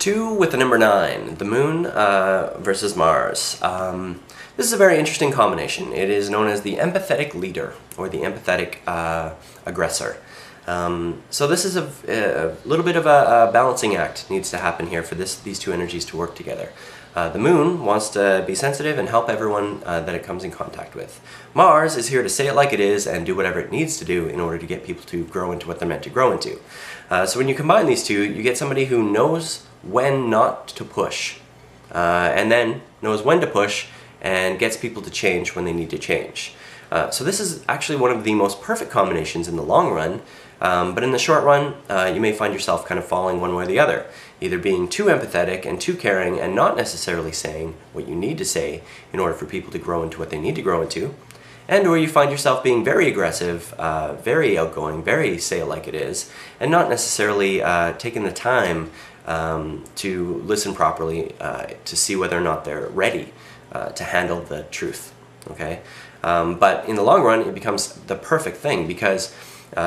2 with the number 9, the Moon versus Mars. This is a very interesting combination. It is known as the empathetic leader, or the empathetic aggressor. So this is a little bit of a balancing act needs to happen here for these two energies to work together. The Moon wants to be sensitive and help everyone that it comes in contact with. Mars is here to say it like it is and do whatever it needs to do in order to get people to grow into what they're meant to grow into. So when you combine these two, you get somebody who knows when not to push, and then knows when to push and gets people to change when they need to change. So this is actually one of the most perfect combinations in the long run, but in the short run, you may find yourself kind of falling one way or the other, either being too empathetic and too caring and not necessarily saying what you need to say in order for people to grow into what they need to grow into, and or you find yourself being very aggressive, very outgoing, very say it like it is, and not necessarily taking the time to listen properly to see whether or not they're ready to handle the truth. Okay, but in the long run, it becomes the perfect thing because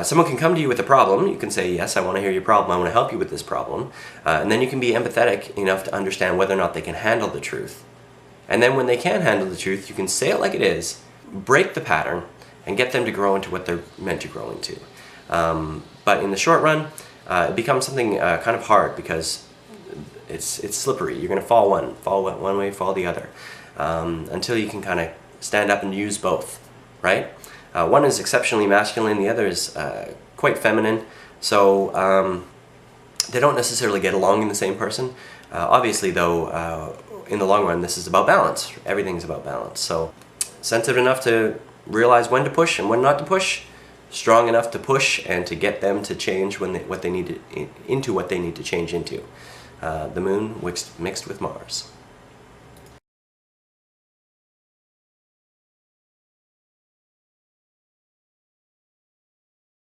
someone can come to you with a problem. You can say, yes, I want to hear your problem. I want to help you with this problem. And then you can be empathetic enough to understand whether or not they can handle the truth. And then when they can handle the truth, you can say it like it is, break the pattern, and get them to grow into what they're meant to grow into. But in the short run, it becomes something kind of hard because it's slippery. You're going to fall one way, fall the other, until you can kind of stand up and use both, right? One is exceptionally masculine, the other is quite feminine, so they don't necessarily get along in the same person. Obviously though, in the long run, this is about balance. Everything's about balance. So sensitive enough to realize when to push and when not to push, strong enough to push and to get them to change what they need to change into. The Moon mixed with Mars.